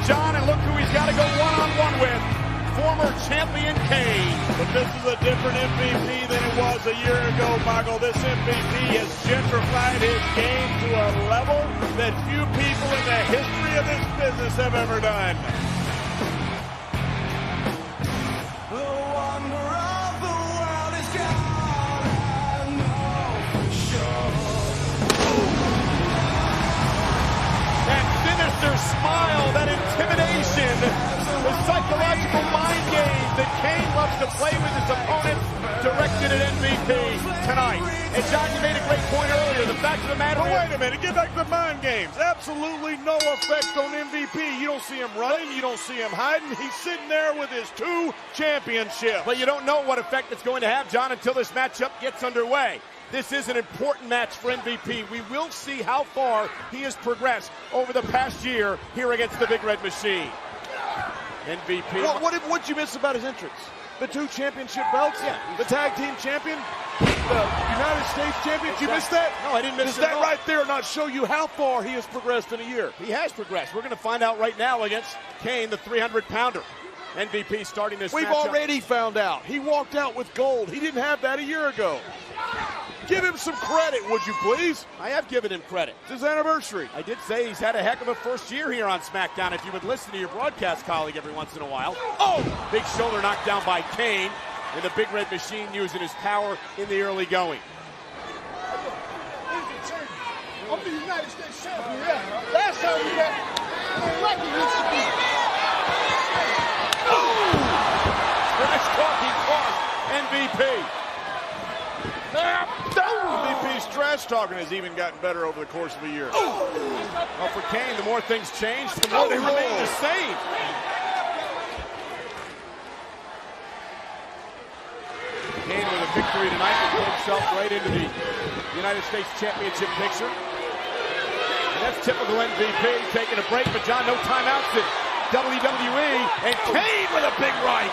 John, and look who he's got to go one-on-one with. Former champion Kane. But this is a different MVP than it was a year ago, Michael. This MVP has gentrified his game to a level that few people in the history of this business have ever done. The wonder of the world is gone, I know for sure. That sinister smile, that intimidation, the psychological mind game that Kane loves to play with his opponents, directed at MVP tonight. And John, you made a great point earlier. The fact of the matter But is... wait a minute, get back to the mind games. Absolutely no effect on MVP. You don't see him running, you don't see him hiding. He's sitting there with his 2 championships. But you don't know what effect it's going to have, John, until this matchup gets underway. This is an important match for MVP. We will see how far he has progressed over the past year here against the Big Red Machine. MVP. What'd you miss about his entrance? The 2 championship belts? Yeah. The tag team champion? The United States champion? Did you miss that? No, I didn't miss Does it that at all. right there not show you how far he has progressed in a year? He has progressed. We're going to find out right now against Kane, the 300-pounder. MVP starting this We've matchup. already found out. He walked out with gold. He didn't have that a year ago. Give him some credit, would you please? I have given him credit. It's his anniversary. I did say he's had a heck of a first year here on SmackDown. If you would listen to your broadcast colleague every once in a while. Oh! Big shoulder knocked down by Kane. And the Big Red Machine using his power in the early going. I'm the United States champion, yeah. Last time we met, record used to be. Trash talking cost MVP. MVP's trash talking has even gotten better over the course of the year. Well, for Kane, the more things change, the more they remain the same. Kane with a victory tonight to put himself right into the United States Championship picture. And that's typical MVP, taking a break, but John, no timeouts in WWE. And Kane with a big right.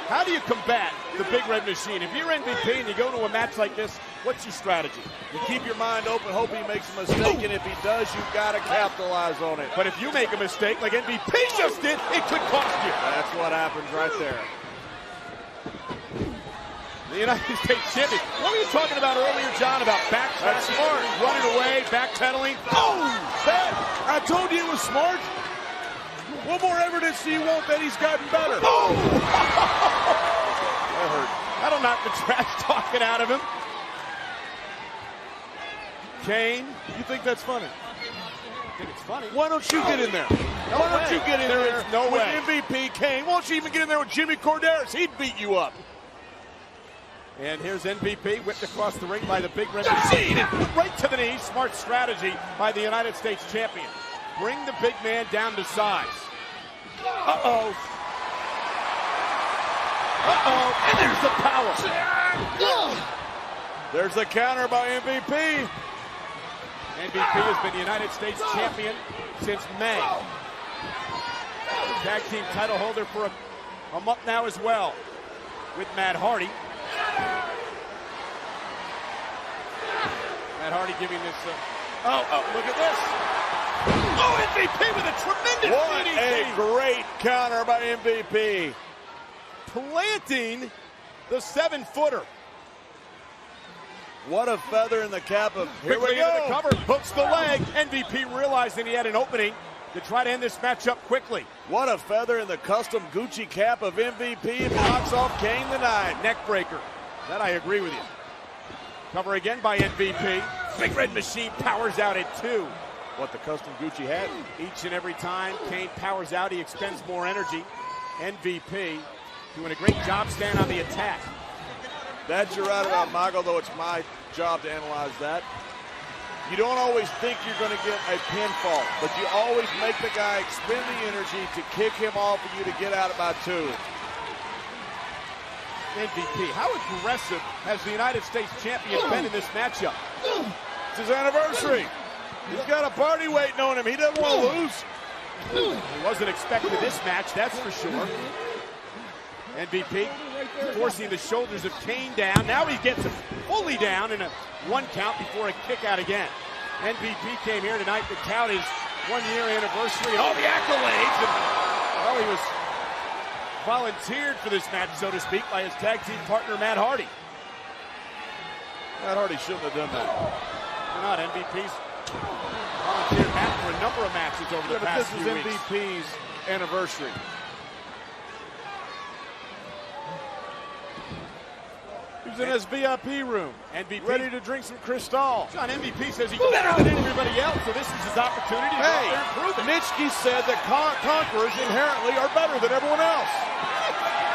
How do you combat the Big Red Machine? If you're MVP and you go to a match like this, what's your strategy? You keep your mind open, hope he makes a mistake, and if he does, you've got to capitalize on it. But if you make a mistake like MVP just did, it could cost you. That's what happens right there. The United States champion. What were you talking about earlier, John, about backtracking, running away, backpedaling? Oh, that, I told you it was smart. What more evidence do you want that he's gotten better? Oh! That hurt. That'll knock the trash talking out of him. Kane. You think that's funny? I think it's funny. Why don't you get in there? Why don't you get in there with MVP Kane? Why don't you even get in there with Jimmy Corderas? He'd beat you up. And here's MVP, whipped across the ring by the Big Red Machine. Right to the knee. Smart strategy by the United States champion. Bring the big man down to size. Uh-oh. Uh-oh. And there's the power. There's the counter by MVP. MVP has been the United States champion since May. Tag team title holder for a month now as well with Matt Hardy. Matt Hardy giving this... look at this. Oh, MVP with a tremendous What DDT. a great counter by MVP. Planting the 7-footer. What a feather in the cap of... Here Quickly we go. into the cover, hooks the leg. MVP realizing he had an opening to try to end this matchup quickly. What a feather in the custom Gucci cap of MVP. And knocks off Kane tonight. Neck breaker. That I agree with you. Cover again by MVP. Big Red Machine powers out at 2. What the custom Gucci hat? Each and every time Kane powers out, he expends more energy. MVP doing a great job staying on the attack. That you're right about, Michael, though it's my job to analyze that. You don't always think you're going to get a pinfall, but you always make the guy expend the energy to kick him off for you to get out by 2. MVP, how aggressive has the United States champion been in this matchup? It's his anniversary. He's got a party waiting on him. He doesn't want to lose. He wasn't expecting this match, that's for sure. MVP forcing the shoulders of Kane down. Now he gets him fully down in a 1 count before a kick out again. MVP came here tonight to tout his 1-year anniversary and all the accolades. And, well, he was volunteered for this match, so to speak, by his tag team partner, Matt Hardy. Matt Hardy shouldn't have done that. Why not? MVP's volunteered Matt for a number of matches over the past few weeks. This is MVP's anniversary. He's in his VIP room, MVP, ready to drink some Cristal. John, MVP says he's better than everybody else, so this is his opportunity to go out there and prove it. Nitschke said that conquerors inherently are better than everyone else.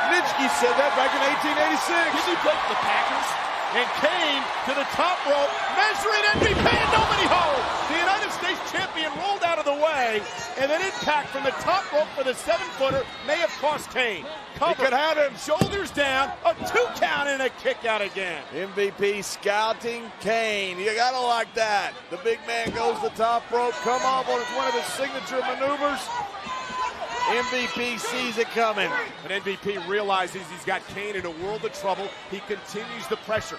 Nitschke said that back in 1886. Did he break the Packers? And Kane to the top rope, measuring MVP, and nobody holds. The United States champion rolled out of the way, and an impact from the top rope for the 7-footer may have cost Kane. He could have him. Shoulders down, a 2 count, and a kick out again. MVP scouting Kane. You gotta like that. The big man goes to the top rope, come off on one of his signature maneuvers. MVP sees it coming. But MVP realizes he's got Kane in a world of trouble. He continues the pressure.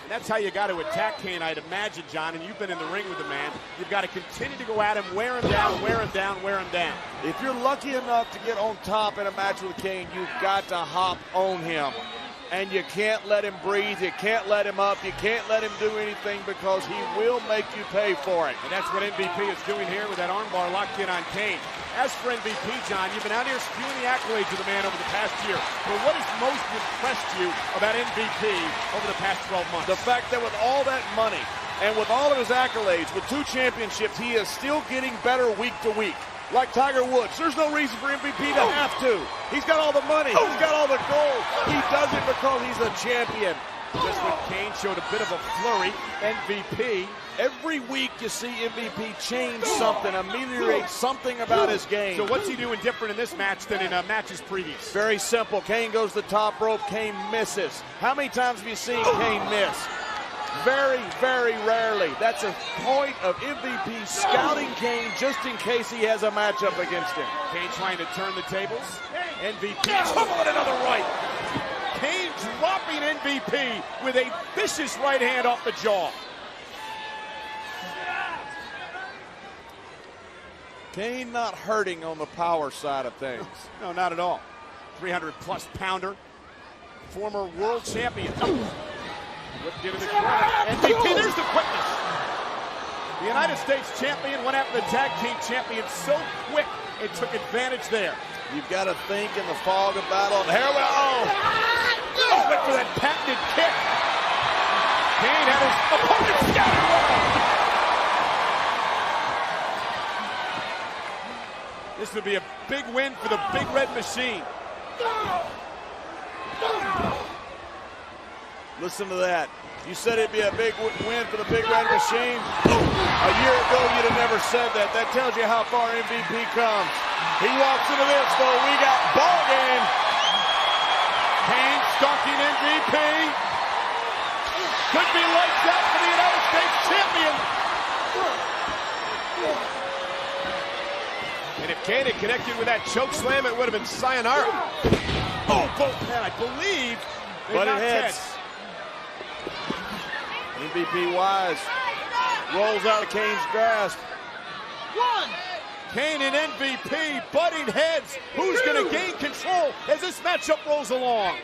And that's how you got to attack Kane, I'd imagine, John, and you've been in the ring with the man. You've got to continue to go at him, wear him down, wear him down, wear him down. If you're lucky enough to get on top in a match with Kane, you've got to hop on him. And you can't let him breathe, you can't let him up, you can't let him do anything because he will make you pay for it. And that's what MVP is doing here with that armbar locked in on Kane. As for MVP, John, you've been out here spewing the accolades of the man over the past year. But what has most impressed you about MVP over the past 12 months? The fact that with all that money and with all of his accolades, with 2 championships, he is still getting better week to week. Like Tiger Woods, there's no reason for MVP to have to. He's got all the money, he's got all the gold. He does it because he's a champion. Just when Kane showed a bit of a flurry, MVP. Every week you see MVP change something, ameliorate something about his game. So what's he doing different in this match than in matches previous? Very simple. Kane goes to the top rope, Kane misses. How many times have you seen Kane miss? Very, very rarely. That's a point of MVP scouting Kane just in case he has a matchup against him. Kane trying to turn the tables. MVP, and another right. Kane dropping MVP with a vicious right hand off the jaw. Kane not hurting on the power side of things. No, not at all. 300-plus pounder. Former world champion. Whipped into the corner. MVP, there's the quickness. The United States champion went after the tag team champion so quick it took advantage there. You've got to think in the fog of battle. Here we go. Went for that patented kick. Kane had his opponent scattered well. This would be a big win for the Big Red Machine. Listen to that. You said it'd be a big win for the Big Red Machine. A year ago, you'd have never said that. That tells you how far MVP comes. He walks into this, though. We got ball game. Kane stalking MVP. Could be lights out for the United States champion. And if Kane had connected with that choke slam, it would have been sayonara. Oh, both men, I believe. But it hits. MVP wise. Rolls out of Kane's grasp. Kane and MVP butting heads. Who's going to gain control as this matchup rolls along?